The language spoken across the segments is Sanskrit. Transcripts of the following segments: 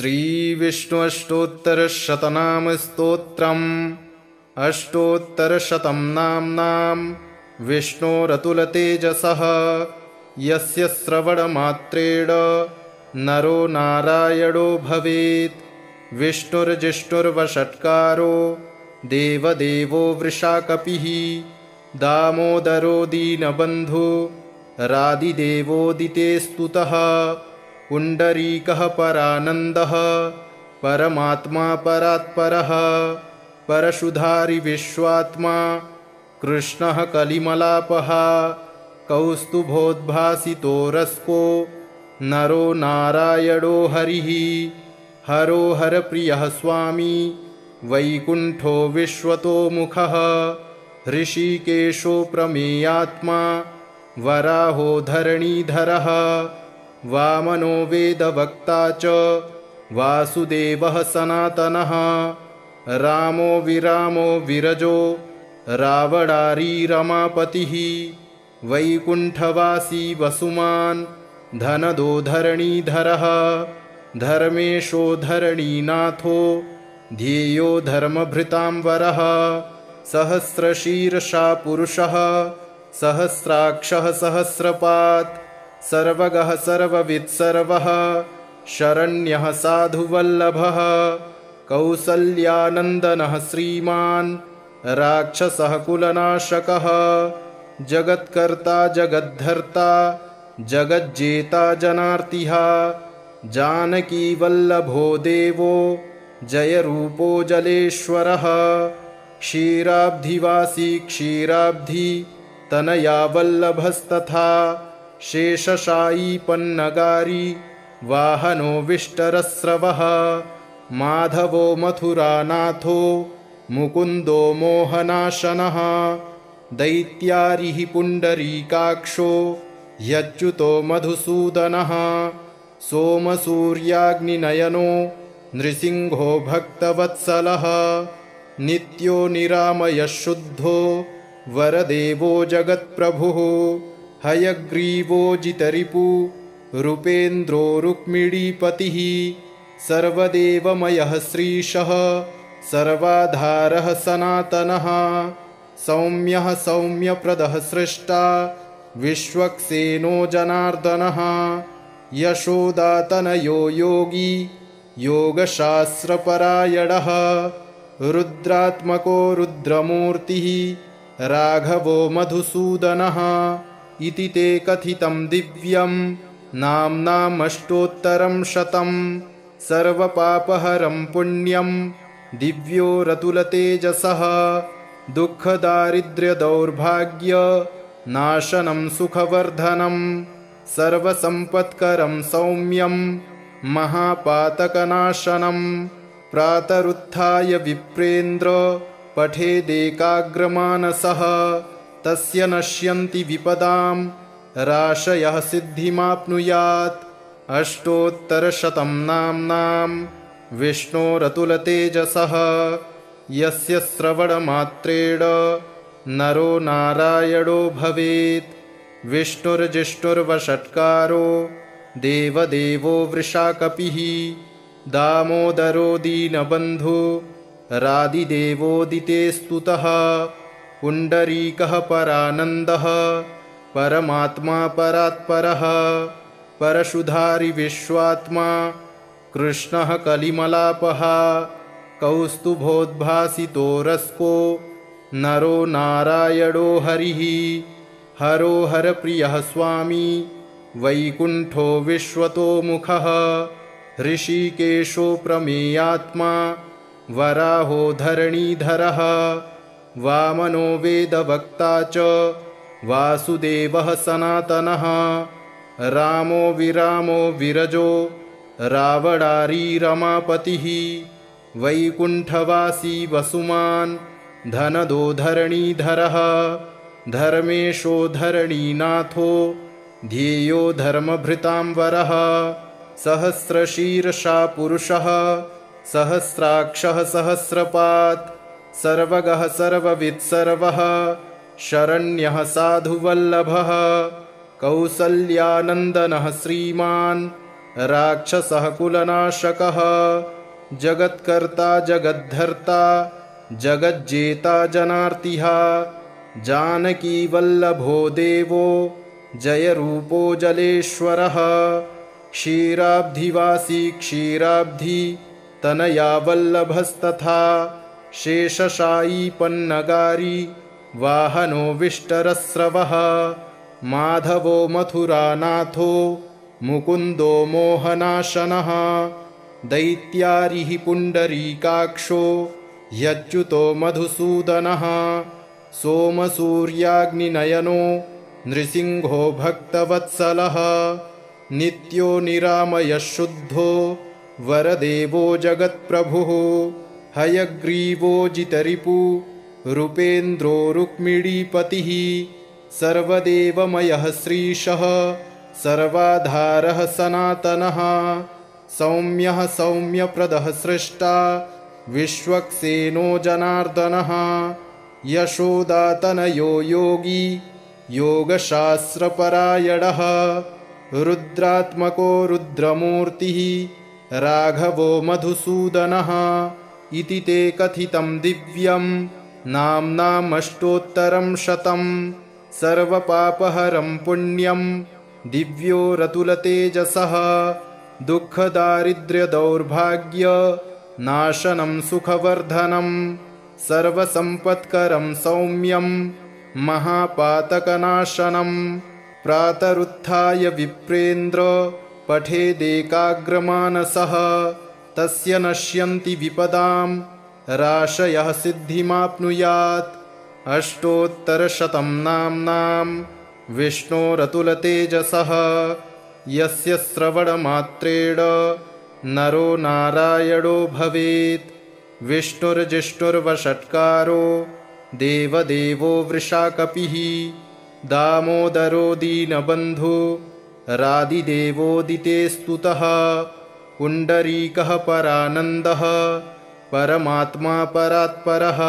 श्रीविष्णुअष्टोत्तरशतनामस्तोत्रम् अष्टोत्तरशतं नाम्नां विष्णोरतुलतेजसः यस्य श्रवणमात्रेण नरो नारायणो भवेत्। विष्णुर्जिष्णुर्वषट्कारो देवदेवो वृषाकपिः दामोदरो दीनबन्धु रादिदेवोदिते स्तुतः। पुण्डरीकः परानन्दः परमात्मा परात्परः परशुधारि विश्वात्मा कृष्णः कलिमलापः कौस्तुभोद्भासितो रस्को नरो नारायणो हरिः। हरो हरप्रियः स्वामी वैकुण्ठो विश्वतोमुखः ऋषिकेशो प्रमेयात्मा वराहो धरणीधरः वामनो वेदवक्ता च वासुदेवः सनातनः। रामो विरामो विरजो रावणारी रमापतिः वैकुण्ठवासी वसुमान् धनदो धरणीधरः। धर्मेशो धरणीनाथो ध्येयो धर्मभृतांवरः सहस्रशीर्षा पुरुषः सहस्राक्षः सहस्रपात् सर्वगः सर्ववित् सर्वः शरण्यः साधुवल्लभः कौसल्यानन्दनः श्रीमान् राक्षसः कुलनाशकः जगत्कर्ता जगद्धर्ता जगज्जेता जनार्तिः जानकीवल्लभो देवो जयरूपो जलेश्वरः क्षीराब्धिवासी क्षीराब्धि तनया वल्लभस्तथा शेषशायी पन्नगारी वाहनो विष्टरस्रवः माधवो मथुरानाथो मुकुन्दो मोहनाशनः दैत्यारिः पुण्डरीकाक्षो ह्यच्युतो मधुसूदनः सोमसूर्याग्निनयनो नृसिंहो भक्तवत्सलः नित्यो निरामयः शुद्धो वरदेवो जगत्प्रभुः हयग्रीवो जितरिपु रूपेन्द्रो रुक्मिणीपतिः सर्वदेवमयः श्रीशः सर्वाधारः सनातनः सौम्यः सौम्यप्रदः सृष्टा विश्वक्सेनो जनार्दनः यशोदातनयो योगी योगशास्त्रपरायणः रुद्रात्मको रुद्रमूर्तिः राघवो मधुसूदनः इति ते कथितं दिव्यं नाम्नामष्टोत्तरं शतं सर्वपापहरं पुण्यं दिव्यो रतुलतेजसः दुःखदारिद्र्यदौर्भाग्य नाशनं सुखवर्धनं सर्वसम्पत्करं सौम्यं महापातकनाशनं प्रातरुत्थाय विप्रेन्द्र पठेदेकाग्रमानसः तस्य नश्यन्ति विपदां राशयः सिद्धिमाप्नुयात्। अष्टोत्तरशतं नाम्नां विष्णोरतुलतेजसः यस्य श्रवणमात्रेण नरो नारायणो भवेत्। विष्णुर्जिष्णुर्वषट्कारो देवदेवो वृषाकपिः दामोदरो दीनबन्धु रादिदेवोदिते स्तुतः। पुण्डरीकः परानन्दः परमात्मा परात्परः परशुधारि विश्वात्मा कृष्णः कलिमलापः कौस्तुभोद्भासितो रस्को नरो नारायणो हरिः। हरो हरप्रियः स्वामी वैकुण्ठो विश्वतोमुखः ऋषिकेशो प्रमेयात्मा वराहो धरणीधरः वामनो वेदवक्ता च वासुदेवः सनातनः। रामो विरामो विरजो रावणारी रमापतिः वैकुण्ठवासी वसुमान् धनदो धरणीधरः धर्मेशो धरणीनाथो ध्येयो धर्मभृतांवरः सहस्रशीर्षा पुरुषः सहस्राक्षः सहस्रपात् सर्वगः सर्ववित् सर्वः शरण्यः साधुवल्लभः कौसल्यानन्दनः श्रीमान् राक्षसः कुलनाशकः जगत्कर्ता जगद्धर्ता जगज्जेता जनार्तिः जानकीवल्लभो देवो जयरूपो जलेश्वरः क्षीराब्धिवासी क्षीराब्धि तनया वल्लभस्तथा शेषशायी पन्नगारी वाहनो विष्टरस्रवः माधवो मथुरानाथो मुकुन्दो मोहनाशनः दैत्यारिः पुण्डरीकाक्षो ह्यच्युतो मधुसूदनः सोमसूर्याग्निनयनो नृसिंहो भक्तवत्सलः नित्यो निरामयः शुद्धो वरदेवो जगत्प्रभुः हयग्रीवो जितरिपु रूपेन्द्रो रुक्मिणीपतिः सर्वदेवमयः श्रीशः सर्वाधारः सनातनः सौम्यः सौम्यप्रदः सृष्टा विश्वक्सेनो जनार्दनः यशोदातनयो योगी योगशास्त्रपरायणः रुद्रात्मको रुद्रमूर्तिः राघवो मधुसूदनः इति ते कथितं दिव्यं नाम्नामष्टोत्तरं शतं सर्वपापहरं पुण्यं दिव्यो रतुलतेजसः दुःखदारिद्र्यदौर्भाग्य नाशनं सुखवर्धनं सर्वसम्पत्करं सौम्यं महापातकनाशनं प्रातरुत्थाय विप्रेन्द्र पठेदेकाग्रमानसः तस्य नश्यन्ति विपदां राशयः सिद्धिमाप्नुयात् अष्टोत्तरशतं नाम्नां विष्णोरतुलतेजसः यस्य श्रवणमात्रेण नरो नारायणो भवेत् विष्णुर्जिष्णुर्वषट्कारो देवदेवो वृषाकपिः दामोदरो दीनबन्धु रादिदेवोदिते स्तुतः पुण्डरीकः परानन्दः परमात्मा परात्परः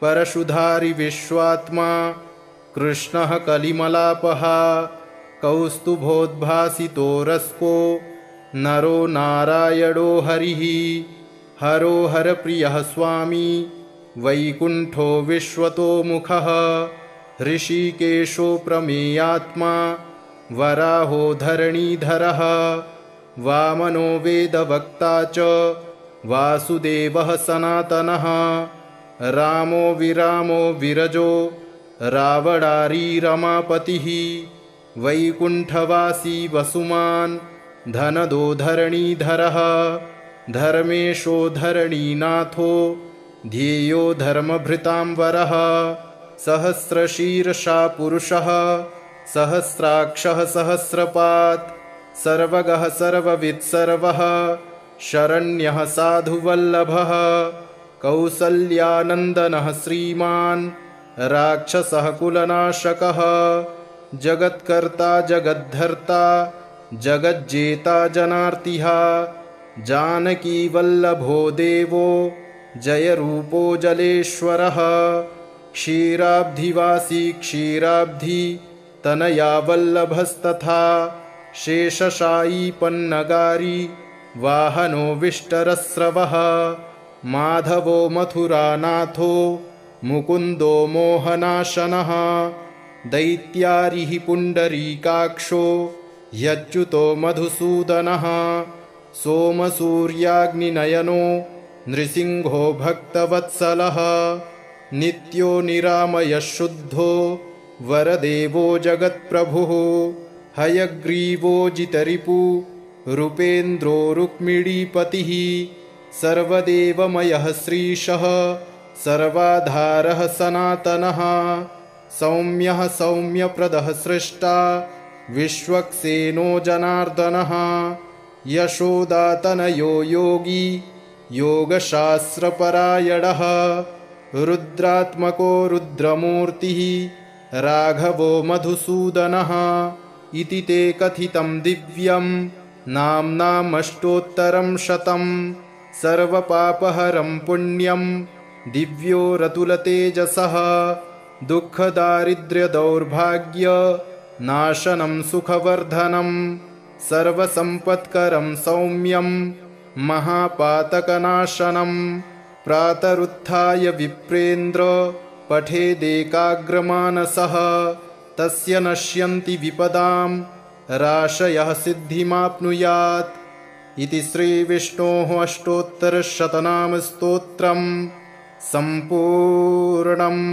परशुधारि विश्वात्मा कृष्णः कलिमलापः कौस्तुभोद्भासितो रस्को नरो नारायणो हरिः हरो हरप्रियः स्वामी वैकुण्ठो विश्वतोमुखः ऋषिकेशो प्रमेयात्मा वराहो धरणीधरः वामनो वेदवक्ता च वासुदेवः सनातनः रामो विरामो विरजो रावणारी रमापतिः वैकुण्ठवासी वसुमान् धनदो धरणीधरः धर्मेशो धरणीनाथो ध्येयो धर्मभृतांवरः सहस्रशीर्षा पुरुषः सहस्राक्षः सहस्रपात् सर्वगः सर्ववित्सर्वः शरण्यः साधुवल्लभः कौसल्यानन्दनः श्रीमान् राक्षसः कुलनाशकः जगत्कर्ता जगद्धर्ता जगज्जेता जनार्तिः जानकीवल्लभो देवो जयरूपो जलेश्वरः क्षीराब्धिवासी क्षीराब्धि तनया वल्लभस्तथा शेषशायी पन्नगारी वाहनो विष्टरस्रवः माधवो मथुरानाथो मुकुन्दो मोहनाशनः दैत्यारिः पुण्डरीकाक्षो ह्यच्युतो मधुसूदनः सोमसूर्याग्निनयनो नृसिंहो भक्तवत्सलः नित्यो निरामयः शुद्धो वरदेवो जगत्प्रभुः हयग्रीवो जितरिपु रूपेन्द्रो रुक्मिणीपतिः सर्वदेवमयः श्रीशः सर्वाधारः सनातनः सौम्यः सौम्यप्रदः सृष्टा विश्वक्सेनो जनार्दनः यशोदातनयो योगी योगशास्त्रपरायणः रुद्रात्मको रुद्रमूर्तिः राघवो मधुसूदनः इति ते कथितं दिव्यं नाम्नामष्टोत्तरं शतं सर्वपापहरं पुण्यं दिव्यो रतुलतेजसः दुःखदारिद्र्यदौर्भाग्य नाशनं सुखवर्धनं सर्वसम्पत्करं सौम्यं महापातकनाशनं प्रातरुत्थाय विप्रेन्द्र पठेदेकाग्रमानसः तस्य नश्यन्ति विपदां राशयः सिद्धिमाप्नुयात् इति श्रीविष्णोः अष्टोत्तरशतनामस्तोत्रम् सम्पूर्णम्।